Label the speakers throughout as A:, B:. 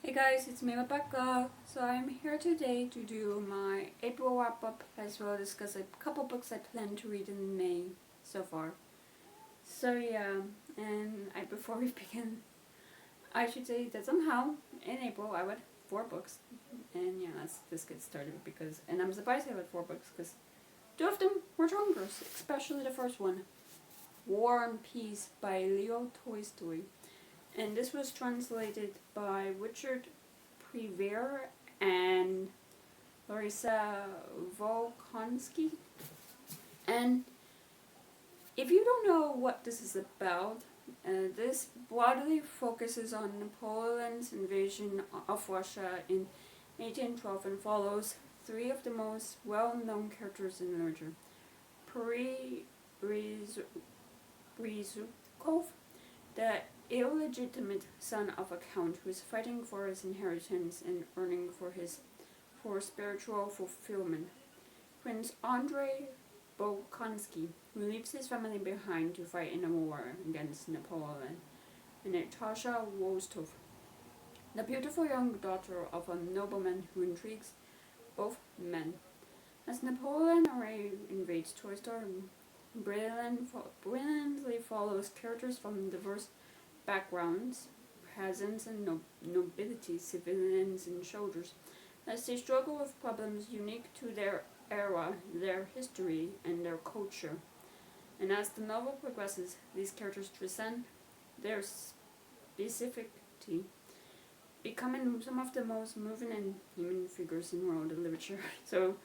A: Hey guys, it's me Rebecca. So I'm here today to do my April wrap up as well as discuss a couple books I plan to read in May so far. So yeah, and before we begin, I should say that somehow in April I read 4 books, and yeah, let's just get started and I'm surprised I read 4 books because 2 of them were genres, especially the first one, War and Peace by Leo Tolstoy. And this was translated by Richard Prevere and Larissa Volkonsky. And if you don't know what this is about, this broadly focuses on Napoleon's invasion of Russia in 1812 and follows 3 of the most well-known characters in literature. Rizukov, the illegitimate son of a count who is fighting for his inheritance and earning for spiritual fulfillment. Prince Andrei Bolkonsky, who leaves his family behind to fight in a war against Napoleon. And Natasha Rostov, the beautiful young daughter of a nobleman who intrigues both men. As Napoleon invades Tolstoy, brilliantly follows characters from diverse backgrounds, peasants and nobility, civilians and soldiers, as they struggle with problems unique to their era, their history, and their culture. And as the novel progresses, these characters transcend their specificity, becoming some of the most moving and human figures in world literature. So,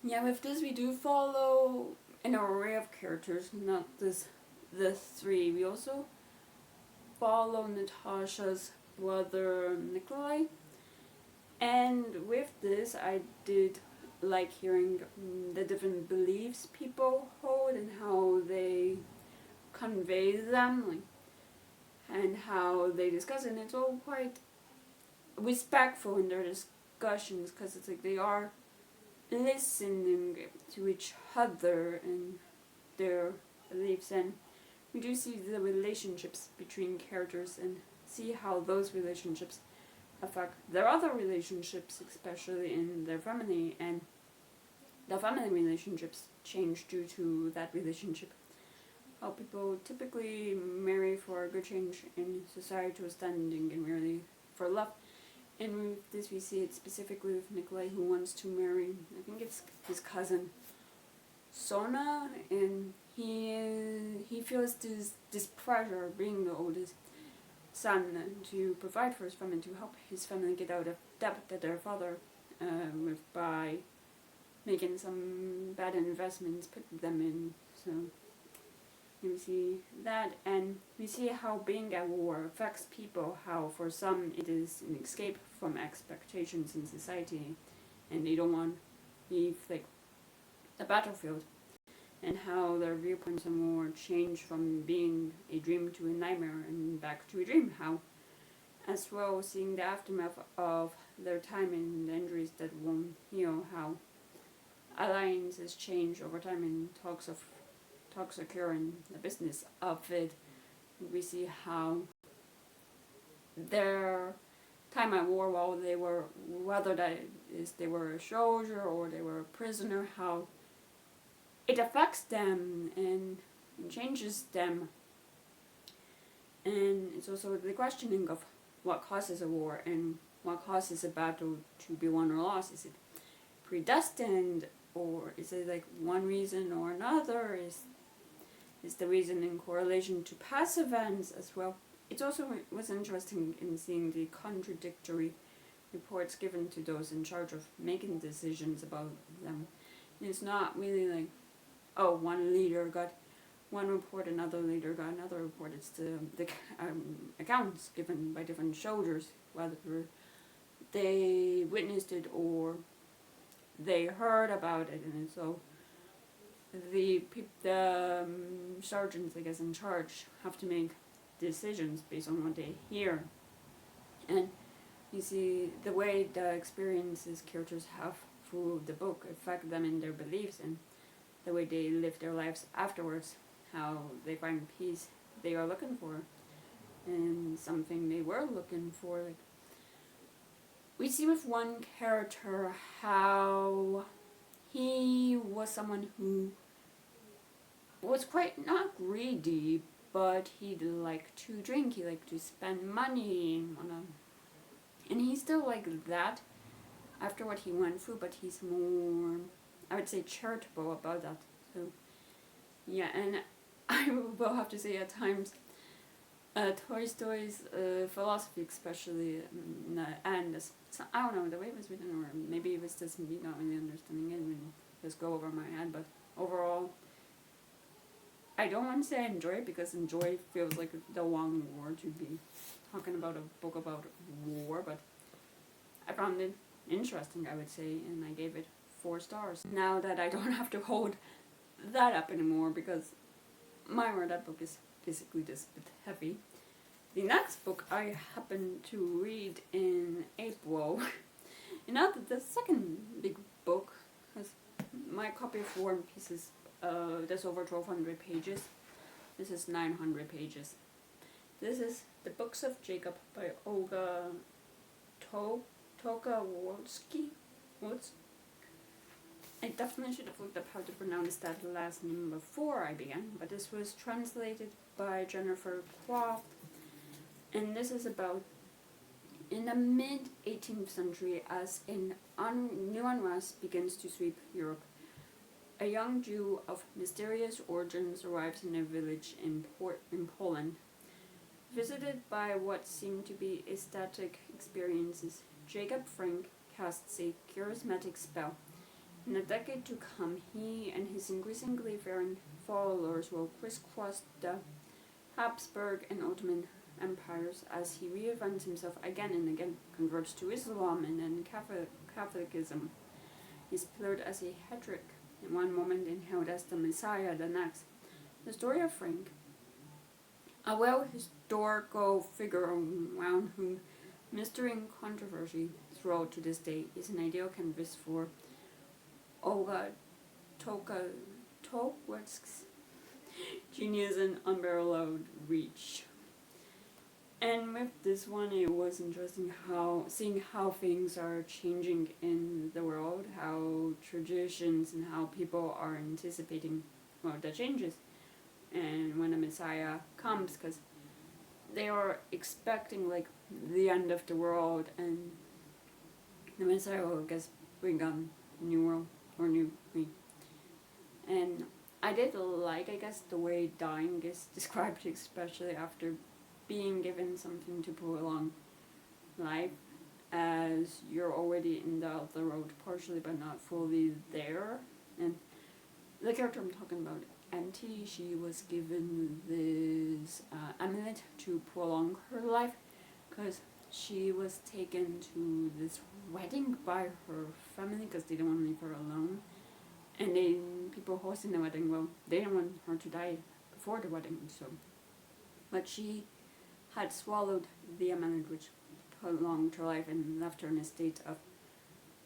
A: yeah, with this we do follow an array of characters, not the 3. We also follow Natasha's brother Nikolai, and with this I did like hearing the different beliefs people hold and how they convey them, and how they discuss it. And it's all quite respectful in their discussions because it's like they are listening to each other and their beliefs, and we do see the relationships between characters and see how those relationships affect their other relationships, especially in their family, and the family relationships change due to that relationship. How people typically marry for a good change in societal standing and really for love. And with this we see it specifically with Nikolai, who wants to marry, I think it's his cousin Sona, and he feels this pressure being the oldest son to provide for his family, to help his family get out of debt that their father by making some bad investments put them in. So we see that, and we see how being at war affects people, how for some it is an escape from expectations in society and they don't want to leave the battlefield, and how their viewpoints are more change from being a dream to a nightmare and back to a dream. How, as well, seeing the aftermath of their time and the injuries that won't heal. How alliances change over time and talks occur in the business of it. We see how their time at war, while they were, whether that is they were a soldier or they were a prisoner, how it affects them and changes them. And it's also the questioning of what causes a war and what causes a battle to be won or lost. Is it predestined, or is it like one reason or another? Is the reason in correlation to past events as well? It also was interesting in seeing the contradictory reports given to those in charge of making decisions about them. And it's not really like, oh, one leader got one report, another leader got another report. It's the accounts given by different soldiers, whether they witnessed it or they heard about it. And so the sergeants, I guess, in charge have to make decisions based on what they hear. And you see the way the experiences characters have through the book affect them in their beliefs and the way they live their lives afterwards, how they find peace they are looking for. and something they were looking for. Like, we see with one character how he was someone who was quite not greedy, but he liked to drink, he liked to spend money, and he's still like that after what he went through, but he's more, I would say, charitable about that. So yeah, and I will have to say at times, Toy Story's philosophy especially, and this, so, I don't know, the way it was written, or maybe it was just me not really understanding it and just go over my head, but overall, I don't want to say I enjoy it, because enjoy feels like the wrong word to be talking about a book about war, but I found it interesting, I would say, and I gave it 4 stars. Now that I don't have to hold that up anymore, because my word, that book is basically just a bit heavy. The next book I happened to read in April, and now the second big book, has my copy of War and Peace is there's over 1,200 pages. This is 900 pages. This is The Books of Jacob by Olga Tokarczewski. I definitely should have looked up how to pronounce that last name before I began, but this was translated by Jennifer Croft, and this is about, in the mid-18th century, as new unrest begins to sweep Europe, a young Jew of mysterious origins arrives in a village in Poland. Visited by what seem to be ecstatic experiences, Jacob Frank casts a charismatic spell. In the decade to come, he and his increasingly fervent followers will crisscross the Habsburg and Ottoman empires as he reinvents himself again and again, converts to Islam and then Catholicism. He's pillared as a heretic in one moment and hailed as the Messiah the next. The story of Frank, a well-historical figure around whom mystery and controversy throw to this day, is an ideal canvas for Olga Tokarczewski's genius and unparalleled reach. And with this one, it was interesting seeing how things are changing in the world, how traditions and how people are anticipating, the changes, and when the Messiah comes, because they are expecting like the end of the world, and the Messiah will, I guess, bring on new world or new me. And I did like, I guess, the way dying is described, especially after being given something to prolong life, as you're already in the other road partially but not fully there. And the character I'm talking about, Auntie, she was given this amulet to prolong her life, because she was taken to this wedding by her family because they didn't want to leave her alone. And people hosting the wedding, well, they didn't want her to die before the wedding, so. But she had swallowed the amulet, which prolonged her life and left her in a state of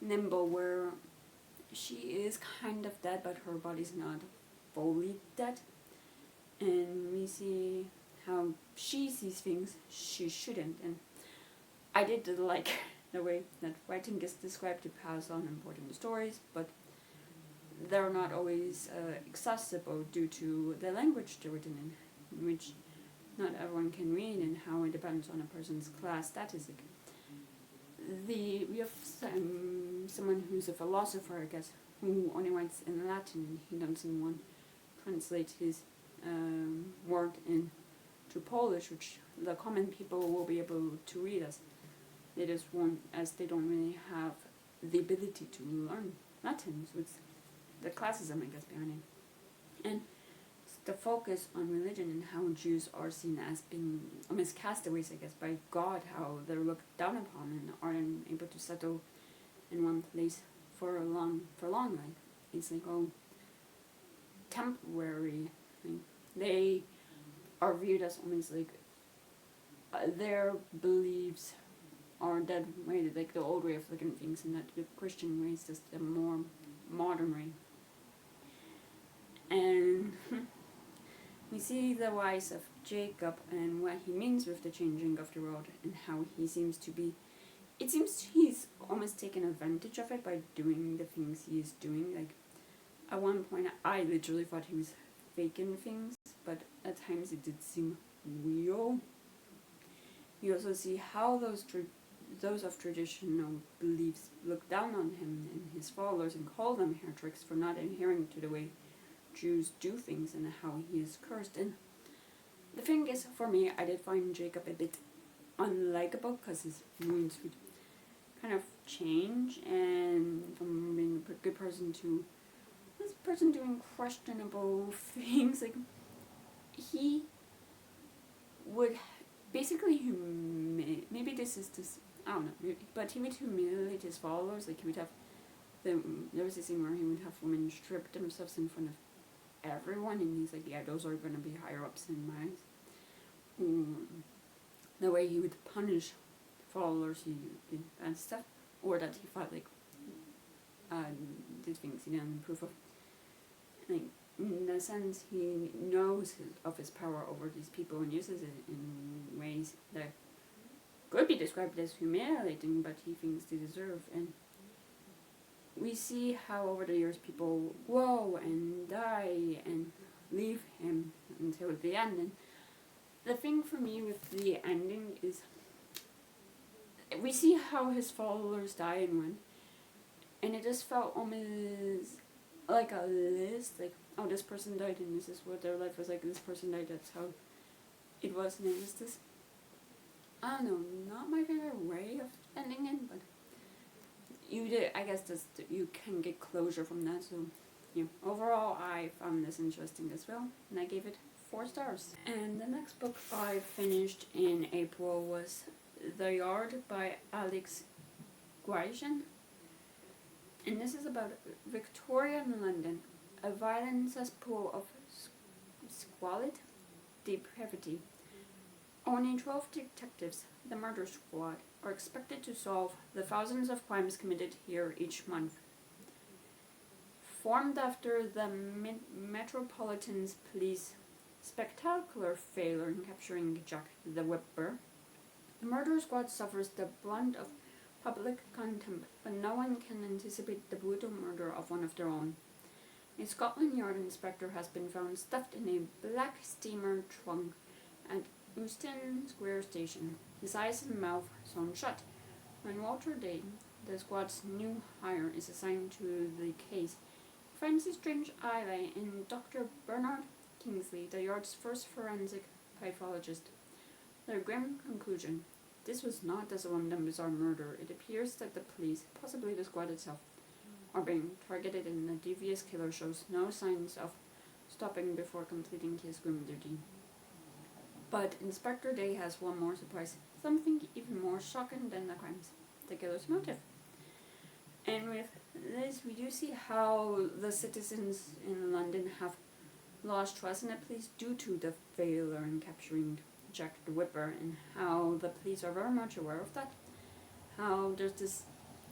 A: limbo where she is kind of dead, but her body's not fully dead. And we see how she sees things she shouldn't. And I did like the way that writing is described to pass on important stories, but they're not always accessible due to the language they're written in, which not everyone can read, and how it depends on a person's class status. We have someone who's a philosopher, I guess, who only writes in Latin, and he doesn't want to translate his work into Polish, which the common people will be able to read as. They just won't, as they don't really have the ability to learn Latin, so it's the classism, I guess, behind it. And the focus on religion and how Jews are seen as being almost castaways, I guess, by God, how they're looked down upon and aren't able to settle in one place for long. Like, it's like, temporary thing. They are viewed as almost like their beliefs are dead way, like the old way of looking at things, and that the Christian way is just a more modern way. And We see the rise of Jacob and what he means with the changing of the world and how he seems to be. It seems he's almost taken advantage of it by doing the things he is doing. Like, at one point, I literally thought he was faking things, but at times it did seem real. You also see how those of traditional beliefs look down on him and his followers and call them heretics for not adhering to the way Jews do things and how he is cursed. And the thing is, for me, I did find Jacob a bit unlikable because his moods would kind of change, and from being a good person to this person doing questionable things. Like, he would basically maybe this is this, I don't know, but he would humiliate his followers. Like, he would have there was a scene where he would have women strip themselves in front of everyone, and he's like, yeah, those are going to be higher ups in my eyes. The way he would punish followers he did and stuff, or that he felt like did things he didn't approve of. Like, in a sense, he knows of his power over these people and uses it in ways that could be described as humiliating, but he thinks they deserve. And we see how over the years people grow and die and leave him until the end. And the thing for me with the ending is we see how his followers die and when, and it just felt almost like a list, like, oh, this person died and this is what their life was like, this person died, that's how it was, and it was this, I don't know, not my favorite way of ending it, but I guess you can get closure from that. So yeah, overall I found this interesting as well, and I gave it 4 stars. And the next book I finished in April was The Yard by Alex Guajan. And this is about Victorian London, a violent cesspool of squalid depravity. Only 12 detectives, the murder squad, are expected to solve the thousands of crimes committed here each month. Formed after the Metropolitan Police spectacular failure in capturing Jack the Ripper, the murder squad suffers the brunt of public contempt, but no one can anticipate the brutal murder of one of their own. A Scotland Yard inspector has been found stuffed in a black steamer trunk at Euston Square Station, his eyes and mouth sewn shut. When Walter Day, the squad's new hire, is assigned to the case, he finds a strange ally in Dr. Bernard Kingsley, the Yard's first forensic pathologist. Their grim conclusion: this was not a solemn and bizarre murder. It appears that the police, possibly the squad itself, are being targeted, and the devious killer shows no signs of stopping before completing his grim duty. But Inspector Day has one more surprise, something even more shocking than the crimes: the killer's motive. And with this, we do see how the citizens in London have lost trust in the police due to the failure in capturing Jack the Ripper, and how the police are very much aware of that. How there's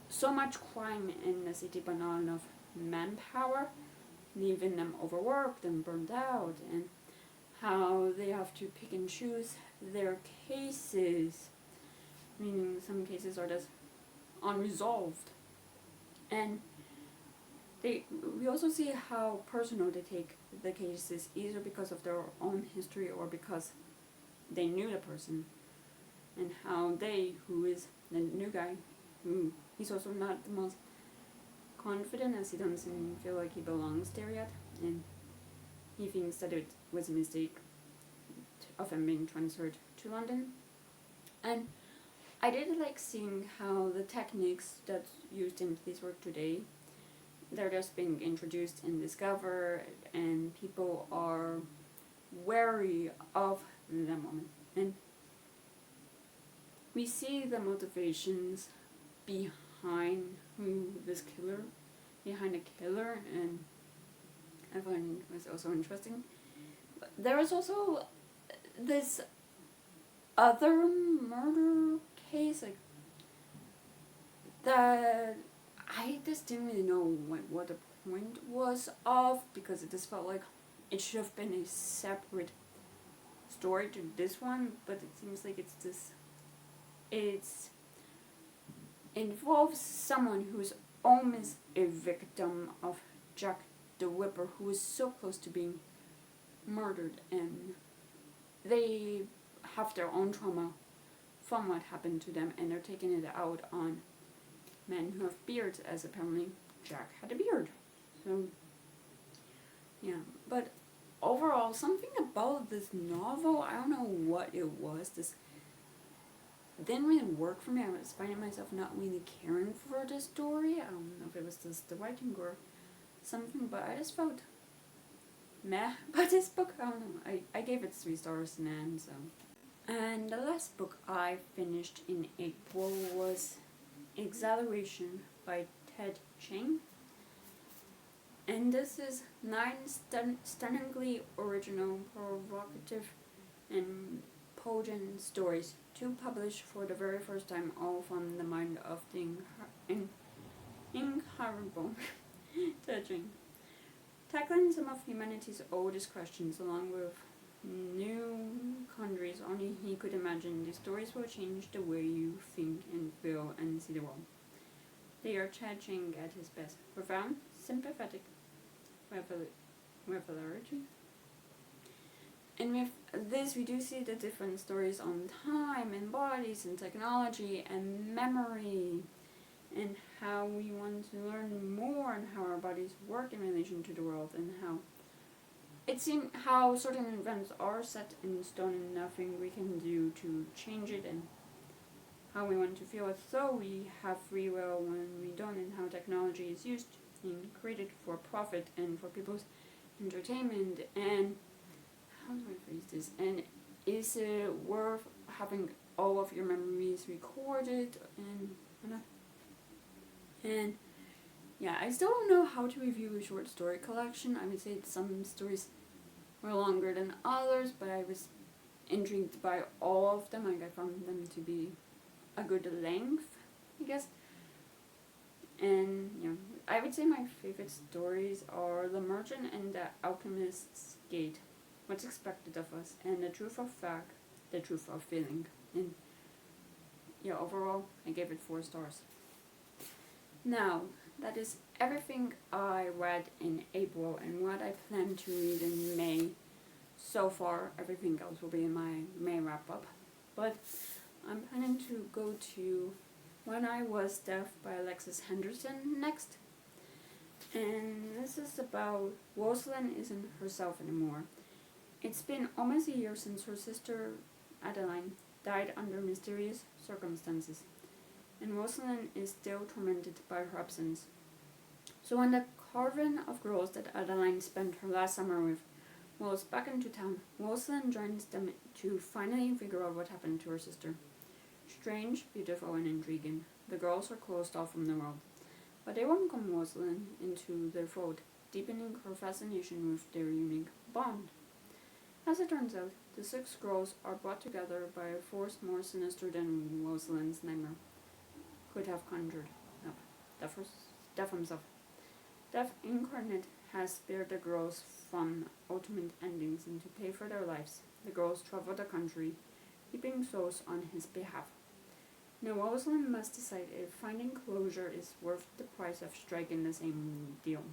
A: so much crime in the city, but not enough manpower, leaving them overworked and burned out, and how they have to pick and choose their cases, meaning some cases are just unresolved. And we also see how personal they take the cases, either because of their own history or because they knew the person, and how who is the new guy, who he's also not the most confident, as he doesn't feel like he belongs there yet, and he thinks that it was a mistake of him being transferred to London. And I did like seeing how the techniques that's used in police work today, they're just being introduced and discovered, and people are wary of them. And we see the motivations behind behind a killer, and I find it was also interesting. But there was also this other murder case, like, that I just didn't really know what the point was of, because it just felt like it should have been a separate story to this one, but it seems like it involves someone who's almost a victim of Jack the Ripper, who is so close to being murdered, and they have their own trauma from what happened to them, and they're taking it out on men who have beards, as apparently Jack had a beard. So, yeah, but overall, something about this novel, I don't know what it was, this didn't really work for me. I was finding myself not really caring for the story. I don't know if it was just the writing or something, but I just felt meh about this book. I don't know. I gave it 3 stars in the end, so. And the last book I finished in April was Exhilaration by Ted Chiang. And this is 9 stunningly original, provocative, and potent stories, to publish for the very first time, all from the mind of the incomparable Ted Chiang. Tackling some of humanity's oldest questions along with new countries only he could imagine, these stories will change the way you think and feel and see the world. They are Ted Chiang at his best. Profound, sympathetic, revelatory. And with this, we do see the different stories on time and bodies and technology and memory, and how we want to learn more and how our bodies work in relation to the world, and how certain events are set in stone and nothing we can do to change it, and how we want to feel as though we have free will when we don't, and how technology is used and created for profit and for people's entertainment, and how do I phrase this? And is it worth having all of your memories recorded and yeah, I still don't know how to review a short story collection. I would say some stories were longer than others, but I was intrigued by all of them. Like, I found them to be a good length, I guess. And yeah, I would say my favorite stories are The Merchant and The Alchemist's Gate, What's Expected of Us, and The Truth of Fact, The Truth of Feeling. And yeah, overall, I gave it 4 stars. Now, that is everything I read in April and what I plan to read in May. So far, everything else will be in my May wrap-up. But I'm planning to go to When I Was Deaf by Alexis Henderson next. And this is about Rosalind isn't herself anymore. It's been almost a year since her sister Adeline died under mysterious circumstances, and Rosalind is still tormented by her absence. So when the caravan of girls that Adeline spent her last summer with rolls back into town, Rosalind joins them to finally figure out what happened to her sister. Strange, beautiful, and intriguing, the girls are closed off from the world, but they welcome Rosalind into their fold, deepening her fascination with their unique bond. As it turns out, the 6 girls are brought together by a force more sinister than Rosalind's nightmare could have conjured up. Death himself. Death incarnate has spared the girls from ultimate endings, and to pay for their lives, the girls travel the country, keeping souls on his behalf. Now Rosalind must decide if finding closure is worth the price of striking the same deal.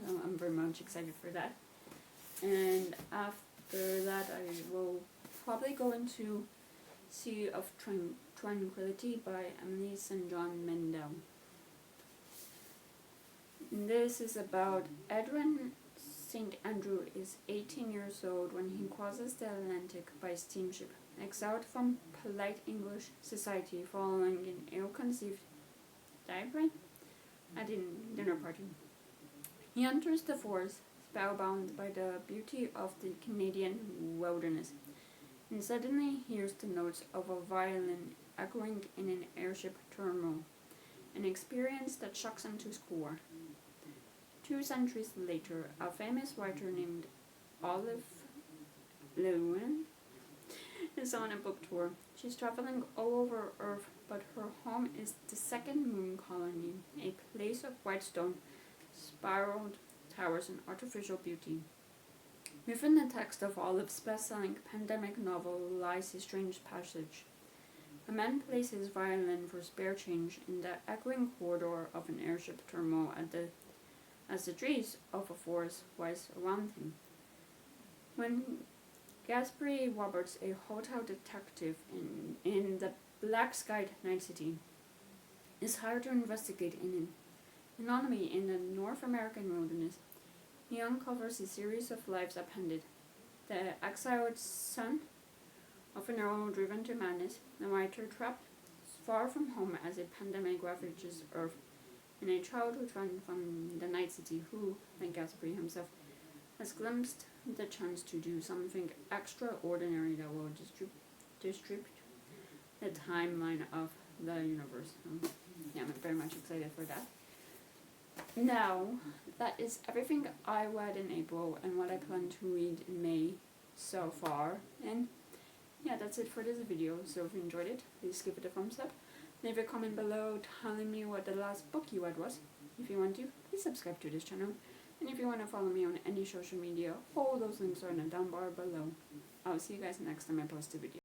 A: So I'm very much excited for that. And after that, I will probably go into Sea of Tranquility by Emily St. John Mandel. This is about Edwin St. Andrew is 18 years old when he crosses the Atlantic by steamship, exiled from polite English society following an ill-conceived diatribe at a dinner party. He enters the forest, spellbound by the beauty of the Canadian wilderness, and suddenly hears the notes of a violin echoing in an airship terminal, an experience that shocks him to his core. 2 centuries later, a famous writer named Olive Lewin is on a book tour. She's traveling all over Earth, but her home is the second moon colony, a place of white stone, spiraled towers, and artificial beauty. Within the text of Olive's best-selling pandemic novel lies a strange passage. A man plays his violin for spare change in the echoing corridor of an airship terminal as the trees of a forest rise around him. When Gaspari Roberts, a hotel detective in the black-skied night city, is hired to investigate an anomaly in the North American wilderness, he uncovers a series of lives appended. The exiled son of an earl driven to madness, the writer trapped far from home as a pandemic ravages Earth, and a childhood friend from the night city who, like Gaspari himself, has glimpsed the chance to do something extraordinary that will disrupt the timeline of the universe. Yeah, I'm very much excited for that. Now, that is everything I read in April and what I plan to read in May so far. And yeah, that's it for this video. So if you enjoyed it, please give it a thumbs up. Leave a comment below telling me what the last book you read was. If you want to, please subscribe to this channel. And if you want to follow me on any social media, all those links are in the down bar below. I'll see you guys next time I post a video.